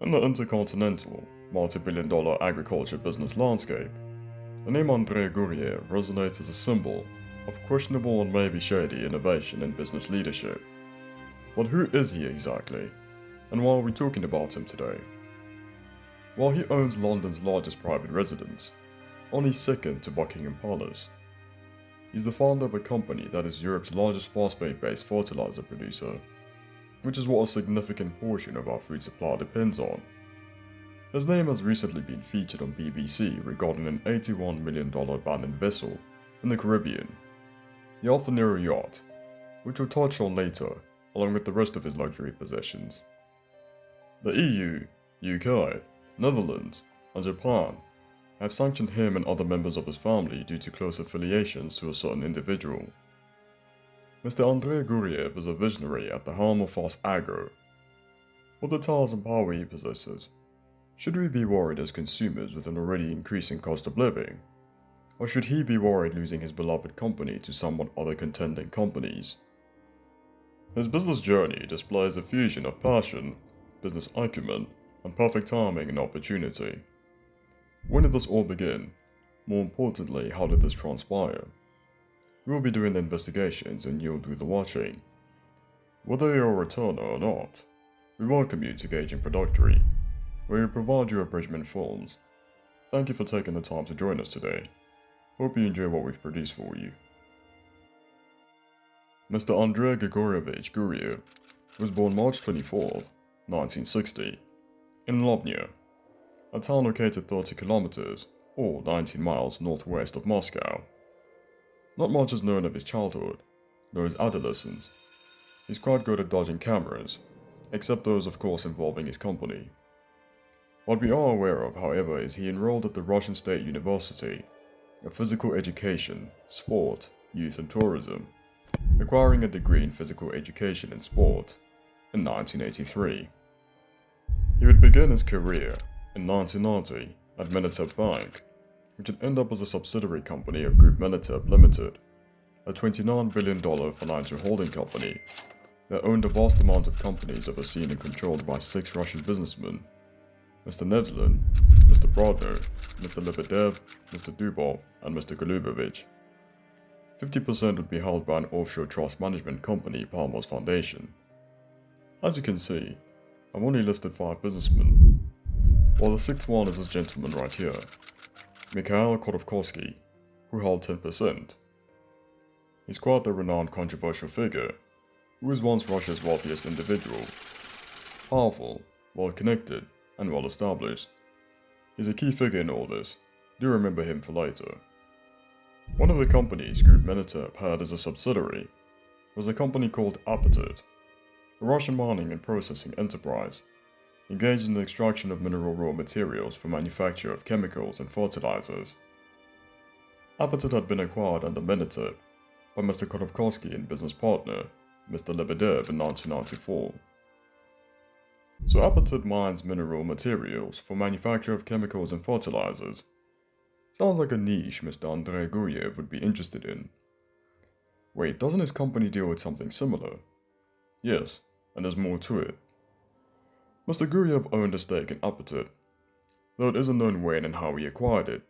In the intercontinental, multi-billion-dollar agriculture business landscape, the name Andrey Guryev resonates as a symbol of questionable and maybe shady innovation in business leadership. But who is he exactly, and why are we talking about him today? While he owns London's largest private residence, only second to Buckingham Palace, he's the founder of a company that is Europe's largest phosphate-based fertilizer producer, which is what a significant portion of our food supply depends on. His name has recently been featured on BBC regarding an $81 million abandoned vessel in the Caribbean, the Alfa Nero yacht, which we'll touch on later, along with the rest of his luxury possessions. The EU, UK, Netherlands, and Japan have sanctioned him and other members of his family due to close affiliations to a certain individual. Mr Andrey Guryev is a visionary at the helm of PhosAgro. With the titles and power he possesses, should we be worried as consumers with an already increasing cost of living? Or should he be worried losing his beloved company to somewhat other contending companies? His business journey displays a fusion of passion, business acumen, and perfect timing and opportunity. When did this all begin? More importantly, how did this transpire? We will be doing the investigations and you'll do the watching. Whether you're a returner or not, we welcome you to Gauging Productry, where we provide you abridgment films. Thank you for taking the time to join us today. Hope you enjoy what we've produced for you. Mr Andrey Grigoryevich Guryev was born March 24, 1960, in Lobnya, a town located 30 kilometers, or 19 miles northwest of Moscow. Not much is known of his childhood, nor his adolescence. He's quite good at dodging cameras, except those of course involving his company. What we are aware of, however, is he enrolled at the Russian State University of Physical Education, Sport, Youth and Tourism, acquiring a degree in Physical Education and Sport in 1983. He would begin his career in 1990 at Menatep Bank, which would end up as a subsidiary company of Group Menatep Limited, a $29 billion financial holding company that owned a vast amount of companies overseen and controlled by 6 Russian businessmen: Mr Nevzlin, Mr Brodner, Mr Lebedev, Mr Dubov, and Mr Golubovich. 50% would be held by an offshore trust management company, Palmos Foundation. As you can see, I've only listed 5 businessmen, while the 6th one is this gentleman right here, Mikhail Khodorkovsky, who held 10%. He's quite the renowned controversial figure, who was once Russia's wealthiest individual. Powerful, well-connected, and well-established. He's a key figure in all this. Do remember him for later. One of the companies Group Menatep had as a subsidiary was a company called Appetit, a Russian mining and processing enterprise, engaged in the extraction of mineral raw materials for manufacture of chemicals and fertilizers. Appetit had been acquired under Menatep by Mr Khodorkovsky and business partner, Mr Lebedev, in 1994. So Appetit mines mineral materials for manufacture of chemicals and fertilizers. Sounds like a niche Mr Andrey Guryev would be interested in. Wait, doesn't his company deal with something similar? Yes, and there's more to it. Mr Guryev owned a stake in Appetit, though it isn't known when and how he acquired it.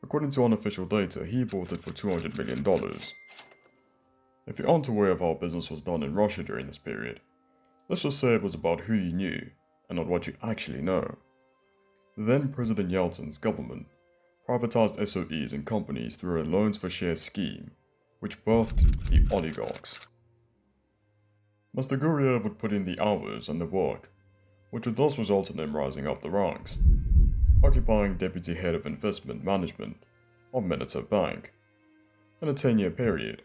According to unofficial data, he bought it for $200 million. If you aren't aware of how business was done in Russia during this period, let's just say it was about who you knew, and not what you actually know. Then President Yeltsin's government privatized SOEs and companies through a loans for shares scheme, which birthed the oligarchs. Mr Guryev would put in the hours and the work, which would thus result in him rising up the ranks, occupying Deputy Head of Investment Management of Menatep Bank. In a 10-year period,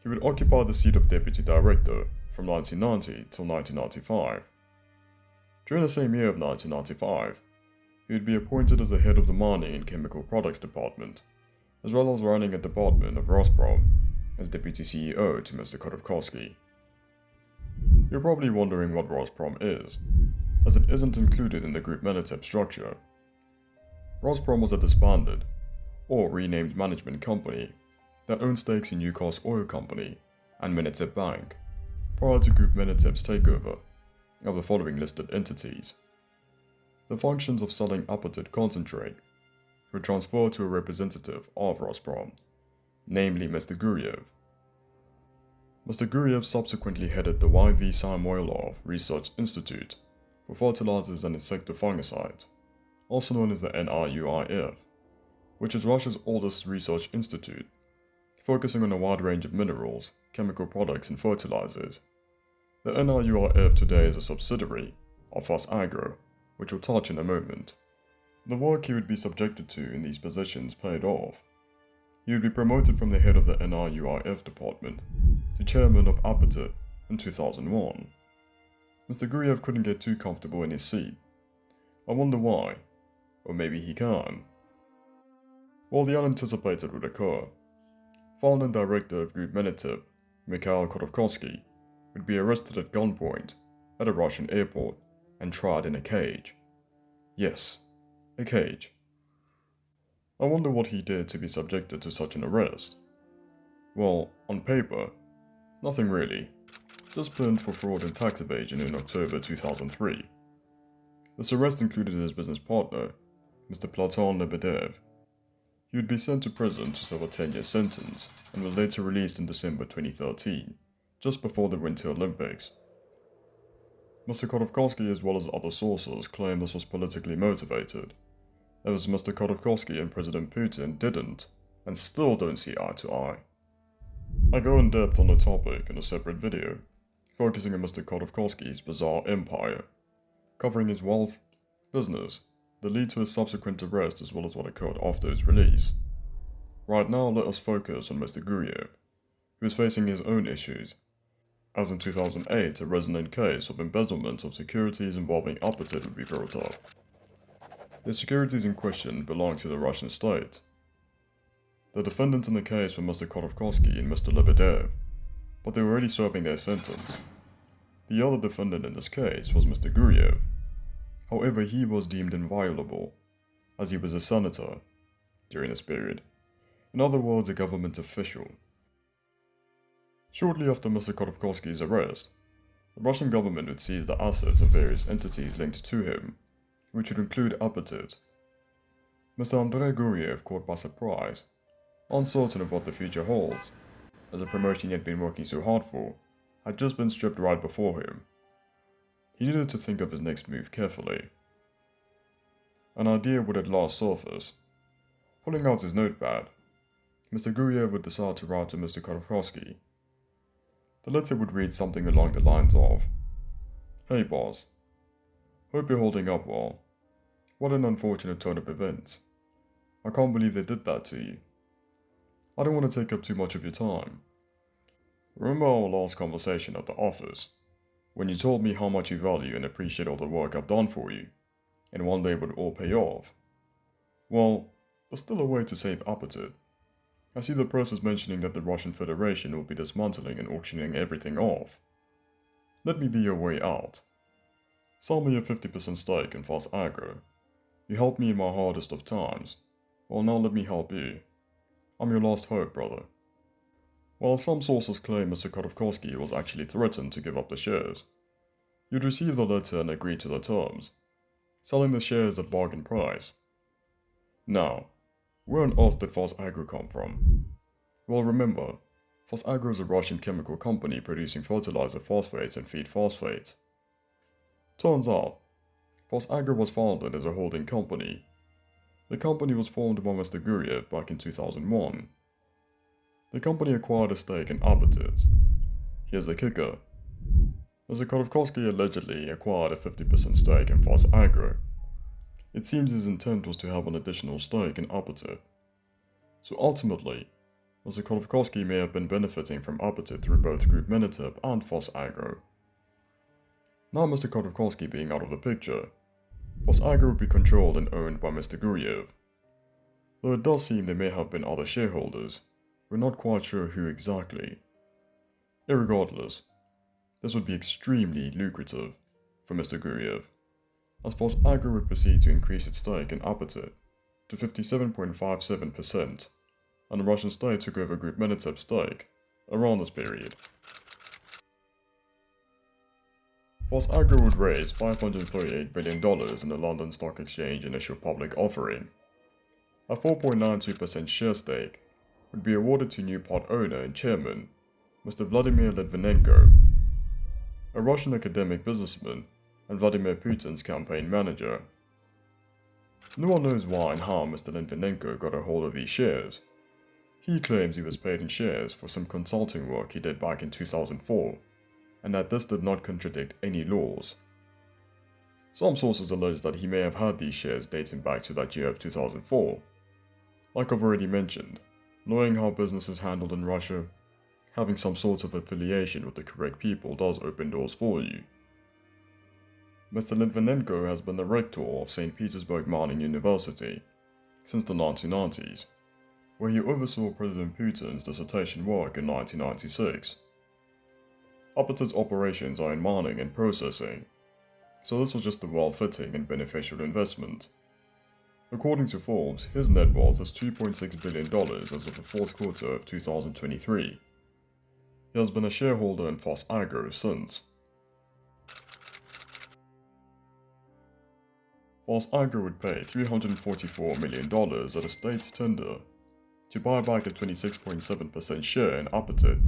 he would occupy the seat of Deputy Director from 1990 till 1995. During the same year of 1995, he would be appointed as the head of the Mining and Chemical Products Department, as well as running a department of Rosprom as Deputy CEO to Mr Khodorkovsky. You're probably wondering what Rosprom is, as it isn't included in the Group Menatep structure. Rosprom was a disbanded, or renamed management company that owned stakes in UK's oil company and Menatep Bank, prior to Group Menatep's takeover of the following listed entities: The functions of selling Apatit concentrate were transferred to a representative of Rosprom, namely Mr Guryev. Mr Guryev subsequently headed the Y.V. Samoilov Research Institute for Fertilizers and Insectofungicides, also known as the NRUIF, which is Russia's oldest research institute, focusing on a wide range of minerals, chemical products and fertilizers. The NRUIF today is a subsidiary of PhosAgro, which we'll touch in a moment. The work he would be subjected to in these positions paid off. He would be promoted from the head of the NRUIF department to chairman of Apatit in 2001. Mr Guryev couldn't get too comfortable in his seat. I wonder why. Or maybe he can. Well, the unanticipated would occur. Founder and director of Group Menatep, Mikhail Khodorkovsky, would be arrested at gunpoint at a Russian airport and tried in a cage. Yes, a cage. I wonder what he did to be subjected to such an arrest. Well, on paper, nothing really. Just pinned for fraud and tax evasion in October 2003. This arrest included his business partner, Mr Platon Lebedev. He would be sent to prison to serve a 10-year sentence and was later released in December 2013, just before the Winter Olympics. Mr Khodorkovsky, as well as other sources, claim this was politically motivated, as Mr Khodorkovsky and President Putin didn't, and still don't see eye to eye. I go in depth on the topic in a separate video, focusing on Mr Khodorkovsky's bizarre empire, covering his wealth, business, that lead to his subsequent arrest as well as what occurred after his release. Right now, let us focus on Mr Guryev, who is facing his own issues, as in 2008 a resonant case of embezzlement of securities involving Apatit would be brought up. The securities in question belong to the Russian state. The defendants in the case were Mr Khodorkovsky and Mr Lebedev, but they were already serving their sentence. The other defendant in this case was Mr Guryev. However, he was deemed inviolable, as he was a senator during this period. In other words, a government official. Shortly after Mr Khodorkovsky's arrest, the Russian government would seize the assets of various entities linked to him, which would include Apatit. Mr Andrey Guryev, caught by surprise, uncertain of what the future holds, as a promotion he had been working so hard for, had just been stripped right before him. He needed to think of his next move carefully. An idea would at last surface. Pulling out his notepad, Mr Guryev would decide to write to Mr Khodorkovsky. The letter would read something along the lines of, "Hey boss, hope you're holding up well. What an unfortunate turn of events. I can't believe they did that to you. I don't want to take up too much of your time. Remember our last conversation at the office, when you told me how much you value and appreciate all the work I've done for you, and one day it would all pay off? Well, there's still a way to save Apatit. I see the press is mentioning that the Russian Federation will be dismantling and auctioning everything off. Let me be your way out. Sell me a 50% stake in PhosAgro. You helped me in my hardest of times. Well, now let me help you. I'm your last hope, brother." While some sources claim Mr Khodorkovsky was actually threatened to give up the shares, you'd receive the letter and agree to the terms, selling the shares at bargain price. Now, where on earth did PhosAgro come from? Well, remember, PhosAgro is a Russian chemical company producing fertilizer phosphates and feed phosphates. Turns out, PhosAgro was founded as a holding company. The company was formed by Mr Guryev back in 2001. The company acquired a stake in Apatit. Here's the kicker. Mr Khodorkovsky allegedly acquired a 50% stake in PhosAgro. It seems his intent was to have an additional stake in Apatit. So ultimately, Mr Khodorkovsky may have been benefiting from Apatit through both Group Menatep and PhosAgro. Now Mr Khodorkovsky being out of the picture, PhosAgro would be controlled and owned by Mr Guryev. Though it does seem there may have been other shareholders, we're not quite sure who exactly. Irregardless, this would be extremely lucrative for Mr Guryev, as PhosAgro would proceed to increase its stake in Apatit to 57.57%, and the Russian state took over Group Menatep's stake around this period. PhosAgro would raise $538 billion in the London Stock Exchange initial public offering. A 4.92% share stake would be awarded to new part owner and chairman, Mr Vladimir Litvinenko, a Russian academic businessman and Vladimir Putin's campaign manager. No one knows why and how Mr Litvinenko got a hold of these shares. He claims he was paid in shares for some consulting work he did back in 2004, and that this did not contradict any laws. Some sources allege that he may have had these shares dating back to that year of 2004. Like I've already mentioned, knowing how business is handled in Russia, having some sort of affiliation with the correct people does open doors for you. Mr. Litvinenko has been the rector of St. Petersburg Mining University since the 1990s, where he oversaw President Putin's dissertation work in 1996. Appetit's operations are in mining and processing, so this was just a well-fitting and beneficial investment. According to Forbes, his net worth is $2.6 billion as of the fourth quarter of 2023. He has been a shareholder in PhosAgro since. PhosAgro would pay $344 million at a state tender to buy back a 26.7% share in Appetit,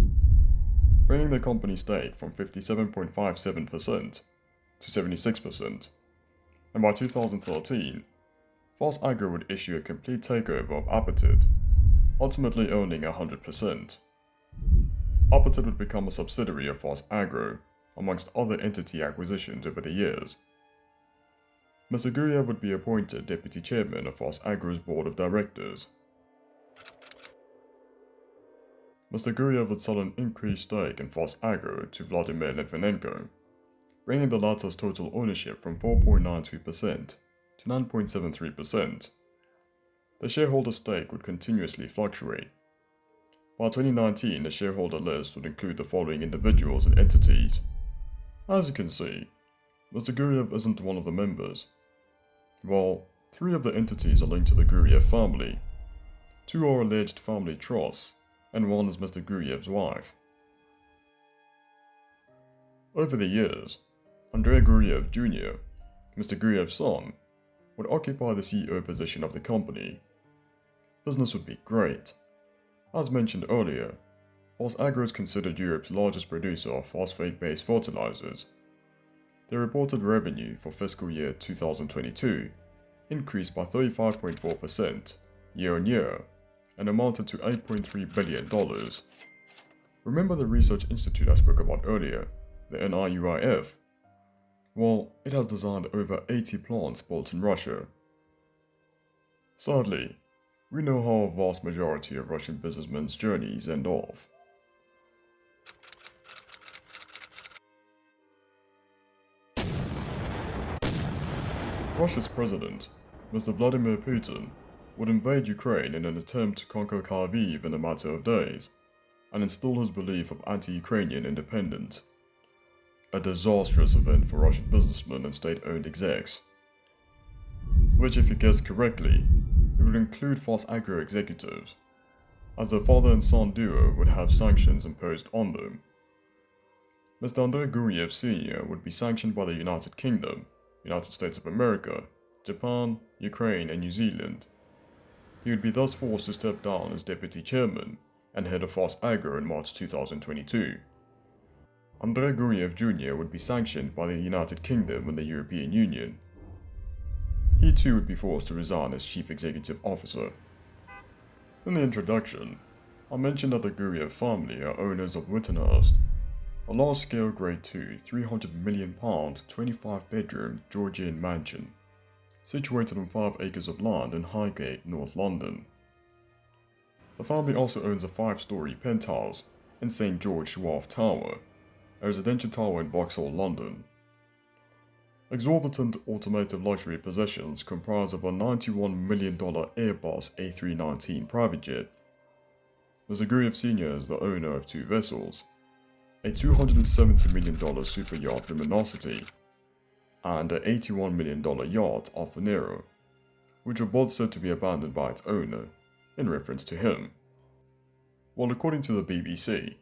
bringing the company's stake from 57.57% to 76%, and by 2013, PhosAgro would issue a complete takeover of Appetit, ultimately owning 100%. Appetit would become a subsidiary of PhosAgro, amongst other entity acquisitions over the years. Mr Guryev would be appointed deputy chairman of PhosAgro's board of directors. Mr Guryev would sell an increased stake in PhosAgro to Vladimir Litvinenko, bringing the latter's total ownership from 4.92% to 9.73%. The shareholder stake would continuously fluctuate. By 2019, the shareholder list would include the following individuals and entities. As you can see, Mr Guryev isn't one of the members. Well, 3 of the entities are linked to the Guryev family. 2 are alleged family trusts, and 1 is Mr Guryev's wife. Over the years, Andrey Guryev Jr., Mr Guryev's son, would occupy the CEO position of the company. Business would be great. As mentioned earlier, PhosAgro is considered Europe's largest producer of phosphate-based fertilizers. Their reported revenue for fiscal year 2022 increased by 35.4% year-on-year and amounted to $8.3 billion. Remember the research institute I spoke about earlier, the NIUIF? Well, it has designed over 80 plants built in Russia. Sadly, we know how a vast majority of Russian businessmen's journeys end off. Russia's president, Mr Vladimir Putin, would invade Ukraine in an attempt to conquer Kharkiv in a matter of days, and install his belief of anti-Ukrainian independence. A disastrous event for Russian businessmen and state-owned execs. Which, if you guessed correctly, it would include PhosAgro executives, as their father and son duo would have sanctions imposed on them. Mr Andrey Guryev Sr. would be sanctioned by the United Kingdom, United States of America, Japan, Ukraine, and New Zealand. He would be thus forced to step down as deputy chairman and head of PhosAgro in March 2022. Andrey Guryev Jr. would be sanctioned by the United Kingdom and the European Union. He too would be forced to resign as chief executive officer. In the introduction, I mentioned that the Guryev family are owners of Whittenhurst, a large-scale Grade II, £300 million, 25-bedroom Georgian mansion, situated on 5 acres of land in Highgate, North London. The family also owns a 5-storey penthouse in St George's Wharf Tower, a residential tower in Vauxhall, London. Exorbitant automotive luxury possessions comprise of a $91 million Airbus A319 private jet. Mr Guryev Sr. is the owner of 2 vessels, a $270 million super yacht Luminosity, and an $81 million yacht Alfa Nero, which were both said to be abandoned by its owner, in reference to him. Well, according to the BBC,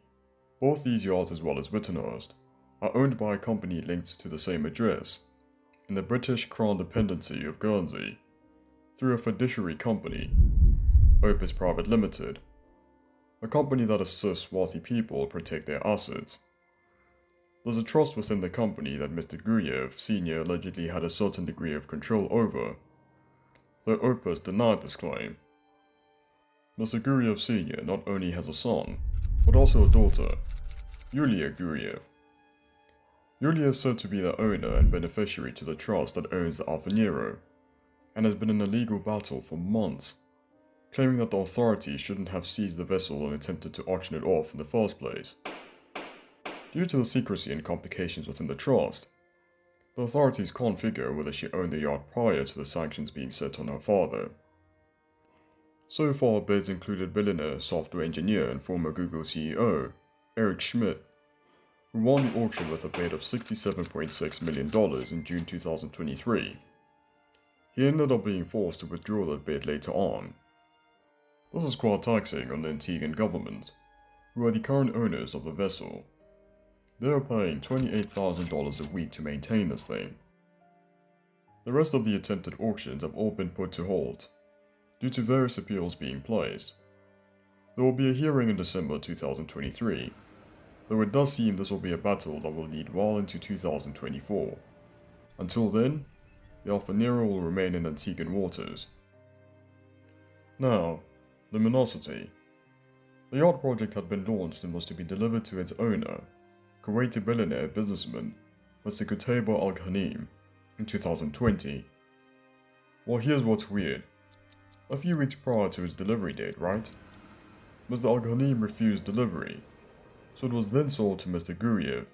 both these yachts as well as Whittenhurst are owned by a company linked to the same address in the British Crown dependency of Guernsey through a fiduciary company, Opus Private Limited, a company that assists wealthy people protect their assets. There's a trust within the company that Mr Guryev Sr. allegedly had a certain degree of control over, though Opus denied this claim. Mr Guryev Sr. not only has a son, but also a daughter, Yulia Guryev. Yulia is said to be the owner and beneficiary to the trust that owns the Alfa Nero, and has been in a legal battle for months, claiming that the authorities shouldn't have seized the vessel and attempted to auction it off in the first place. Due to the secrecy and complications within the trust, the authorities can't figure whether she owned the yacht prior to the sanctions being set on her father. So far, bids included billionaire software engineer and former Google CEO, Eric Schmidt, who won the auction with a bid of $67.6 million in June 2023. He ended up being forced to withdraw that bid later on. This is quite taxing on the Antiguan government, who are the current owners of the vessel. They are paying $28,000 a week to maintain this thing. The rest of the attempted auctions have all been put to halt, due to various appeals being placed. There will be a hearing in December 2023, though it does seem this will be a battle that will lead well into 2024. Until then, the Alfa Nero will remain in Antiguan waters. Now, Luminosity. The yacht project had been launched and was to be delivered to its owner, Kuwaiti billionaire businessman Mr Qutaiba Al-Ghanim, in 2020. Well, here's what's weird. A few weeks prior to its delivery date, right? Mr Al-Ghanim refused delivery, so it was then sold to Mr Guryev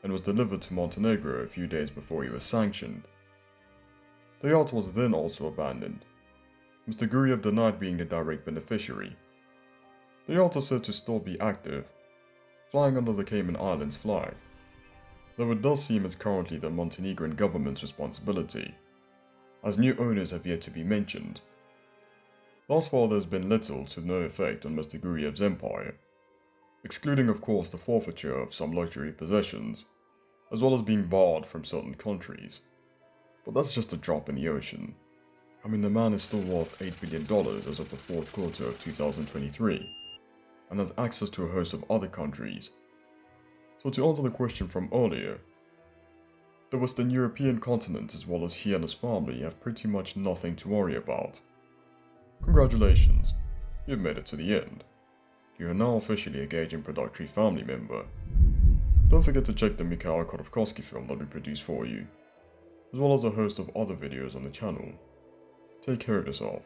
and was delivered to Montenegro a few days before he was sanctioned. The yacht was then also abandoned. Mr Guryev denied being the direct beneficiary. The yacht is said to still be active, flying under the Cayman Islands flag, though it does seem it's currently the Montenegrin government's responsibility, as new owners have yet to be mentioned. Thus far there's been little to no effect on Mr Guryev's empire, excluding of course the forfeiture of some luxury possessions, as well as being barred from certain countries. But that's just a drop in the ocean. I mean, the man is still worth $8 billion as of the fourth quarter of 2023, and has access to a host of other countries. So to answer the question from earlier, the Western European continent as well as he and his family have pretty much nothing to worry about. Congratulations, you've made it to the end. You are now officially a GAGING PRODUCTRY family member. Don't forget to check the Mikhail Khodorkovsky film that we produced for you, as well as a host of other videos on the channel. Take care of yourself.